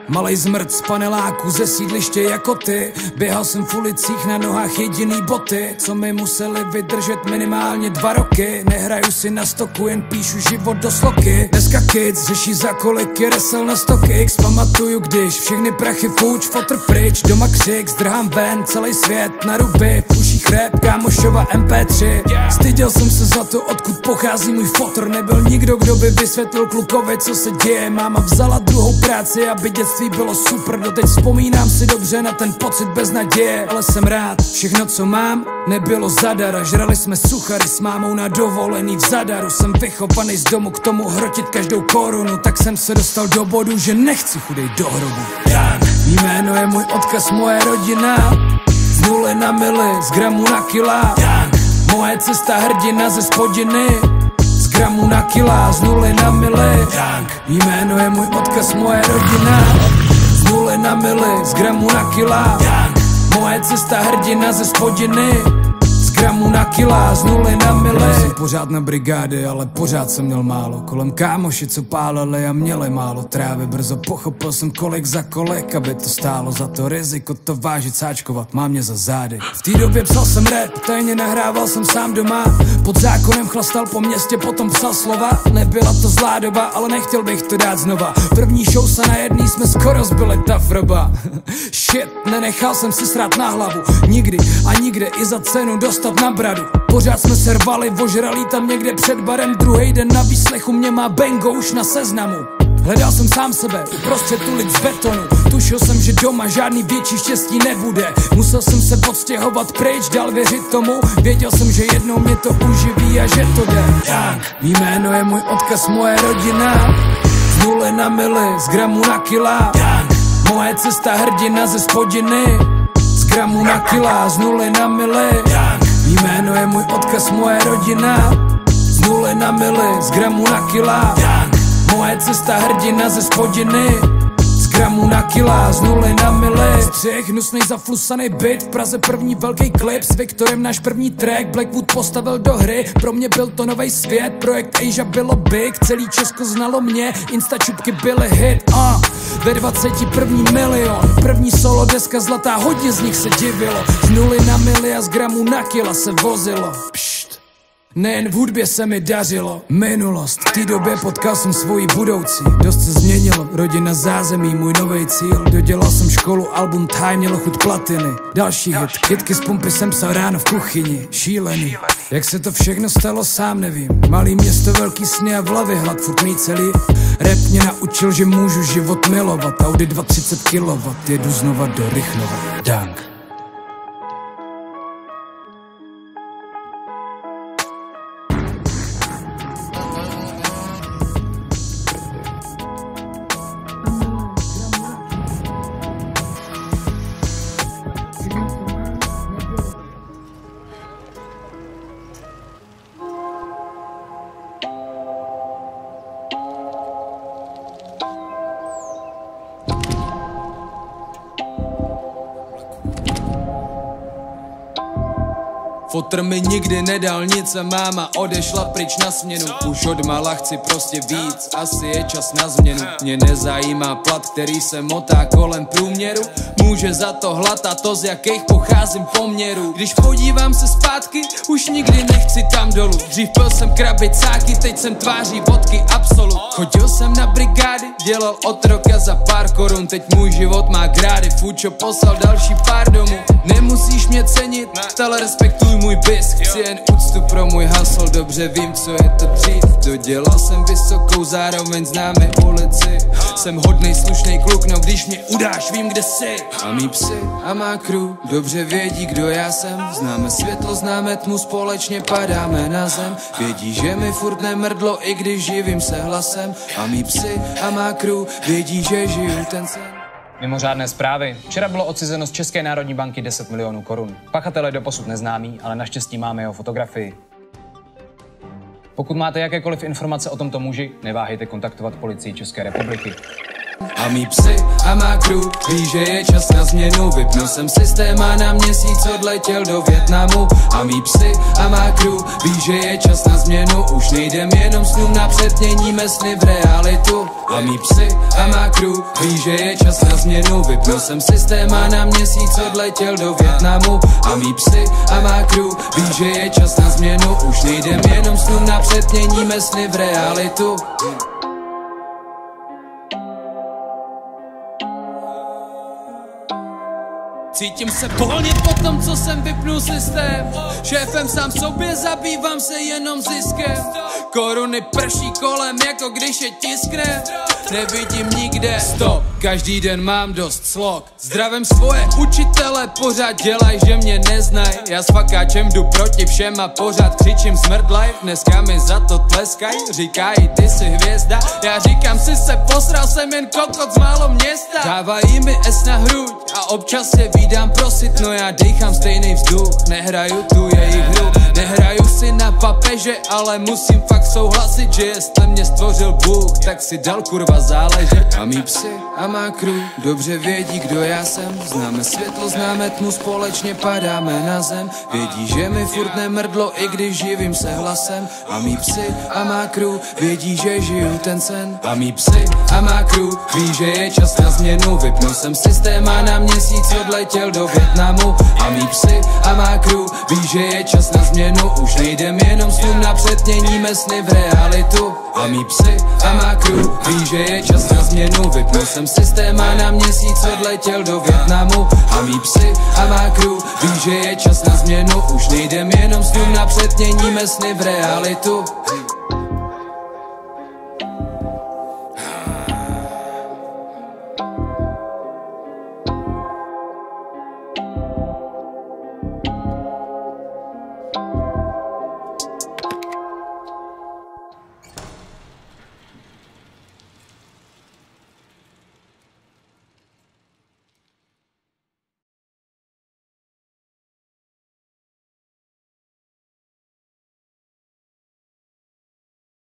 Malej zmrt z paneláku ze sídliště jako ty. Běhal jsem v ulicích, na nohách jediný boty, co mi museli vydržet minimálně 2 roky. Nehraju si na stoku, jen píšu život do sloky. Dneska kids řeší za kolik je resel na StockX. Pamatuju, když všechny prachy fuč, fotr pryč, doma křik, zdrhám ven, celý svět na ruby, v uších rap, kámošova MP3. Styděl jsem se za to, odkud pochází můj fotr. Nebyl nikdo, kdo by vysvětlil klukovi, co se děje. Máma vzala druhou práci, aby dětství bylo super. Doteď vzpomínám si dobře na ten pocit bez naděje. Ale jsem rád, všechno co mám nebylo zadara. Žrali jsme suchary s mámou na dovolený v Zadaru. Jsem vychovaný z domu k tomu hrotit každou korunu. Tak jsem se dostal do bodu, že nechci chudej do hrobu. Mý jméno je můj odkaz, moje rodina. Z 0 na mily, z gramu na kila. Moje cesta hrdina ze spodiny. Z gramu na kila, z 0 na mily. Mý jméno je můj odkaz, moje rodina. Z 0 na mily, z gramu na kila. Moje cesta hrdina ze spodiny. Z gramu na kila, z 0 na mily. Jsem pořád na brigády, ale pořád jsem měl málo. Kolem kámoši, co pálili a měli málo trávy. Brzo pochopil jsem kolik za kolik, aby to stálo za to riziko to vážit, sáčkovat, má mě za zády. V té době psal jsem rap, tajně nahrával jsem sám doma. Pod zákonem chlastal po městě, potom psal slova. Nebyla to zlá doba, ale nechtěl bych to dát znova. První show se na jedný jsme skoro zbyli tough roba. Shit, nenechal jsem si srát na hlavu. Nikdy a nikde i za cenu dostat na bradu. Pořád jsme se rvali, ožralí tam někde před barem. Druhej den na výslechu mě má Bengo už na seznamu. Hledal jsem sám sebe uprostřed ulic z betonu. Tušil jsem, že doma žádný větší štěstí nebude. Musel jsem se odstěhovat pryč, dál věřit tomu. Věděl jsem, že jednou mě to uživí a že to jde. Mý jméno je můj odkaz, moje rodina. Z 0 na mily, z gramu na kila. Moje cesta hrdina ze spodiny. Z gramu na kila, z 0 na mily. Mý jméno je můj odkaz, moje rodina. Z 0 na mily, z gramu na kila. Moje cesta hrdina ze spodiny. Z gramu na kila, z 0 na mily. Střih, hnusnej zaflusaný byt, v Praze první velký klip. S Viktorem náš první track, Blackwood postavil do hry. Pro mě byl to novej svět, projekt Asia bylo big. Celý Česko znalo mě, instačupky byly hit. Ve 21. milion, první solo deska zlatá, hodně z nich se divilo. Z 0 na mily a z gramu na kila se vozilo. Nejen v hudbě se mi dařilo. Minulost, v té době potkal jsem svoji budoucí. Dost se změnilo, rodina, zázemí, můj novej cíl. Dodělal jsem školu, album Time mělo chuť platiny. Další hit, kytky z pumpy jsem psal ráno v kuchyni. Šílený, jak se to všechno stalo, sám nevím. Malý město, velký sny a v hlavě hlad furt mý celý. Rap mě naučil, že můžu život milovat. Audi 230 kW, jedu znova do Rychnova. Dank. Fotr mi nikdy nedal nic a máma odešla pryč na směnu. Už odmala chci prostě víc, asi je čas na změnu. Mě nezajímá plat, který se motá kolem průměru. Může za to hlad a to, z jakých pocházím poměrů. Když podívám se zpátky, už nikdy nechci tam dolů. Dřív pil jsem krabicáky, teď jsem tváří vodky Absolut. Chodil jsem na brigády, dělal otroka za pár korun. Teď můj život má grády, Fučo poslal další pár domů. Nemusíš mě cenit, ale respektuj můj bis. Chci jen úctu pro můj hustle, dobře vím, co je to dřív. Dodělal jsem vysokou, zároveň známe ulici. Jsem hodnej, slušnej kluk, no když mě udáš, vím, kde jsi. A mý psy a má crew dobře vědí, kdo já jsem. Známe světlo, známe tmu, společně padáme na zem. Vědí, že mi furt nemrdlo, i když živím se hlasem. A mý psy a má crew vědí, že žiju ten sen. Mimořádné zprávy. Včera bylo odcizeno z České národní banky 10 milionů korun. Pachatel je doposud neznámý, ale naštěstí máme jeho fotografii. Pokud máte jakékoliv informace o tomto muži, neváhejte kontaktovat policii České republiky. A mý psy a má crew ví, že je čas na změnu. Vypnul jsem systém a na měsíc odletěl do Vietnamu. A mý psy a má crew ví, že je čas na změnu. Už nejdem jenom snům napřed, měníme sny v realitu. A mý psy a má crew ví, že je čas na změnu. Vypnul jsem systém a na měsíc odletěl do Vietnamu. A mý psy a má crew ví, že je čas na změnu. Už nejdem jenom snům napřed, měníme sny v realitu. Cítím se volně po tom, co jsem vypnul systém. Šéfem sám sobě, zabývám se jenom ziskem. Koruny prší kolem, jako když je tiskne. Nevidím nikde stop, každý den mám dost slok. Zdravím svoje učitele, pořád dělaj, že mě neznaj. Já s fakáčem jdu proti všem a pořád křičím smrt life. Dneska mi za to tleskaj, říkají ty jsi hvězda. Já říkám si se posral, jsem jen kokot z málo města. Dávají mi S na hruď a občas se vídám prosit. No já dýchám stejný vzduch, nehraju tu jejich hru. Nehraju si na papeže, ale musím fakt souhlasit, že jestli mě stvořil Bůh, tak si dal kurva záležet. A mý psy a má crew dobře vědí, kdo já jsem. Známe světlo, známe tmu, společně padáme na zem. Vědí, že mi furt nemrdlo, i když živím se hlasem. A mý psy a má crew vědí, že žiju ten sen. A mý psy a má crew ví, že je čas na změnu. Vypnul jsem systém a na měsíc odletěl do Vietnamu. A mý psy a má crew ví, že je čas na změnu. Už nejdem jenom snům napřed, měníme sny v realitu. A mý psy a má crew ví, že je čas na změnu. Vypnul jsem systém a na měsíc odletěl do Vietnamu. A mý psy a má crew ví, že je čas na změnu. Už nejdem jenom snům napřed, měníme sny v realitu.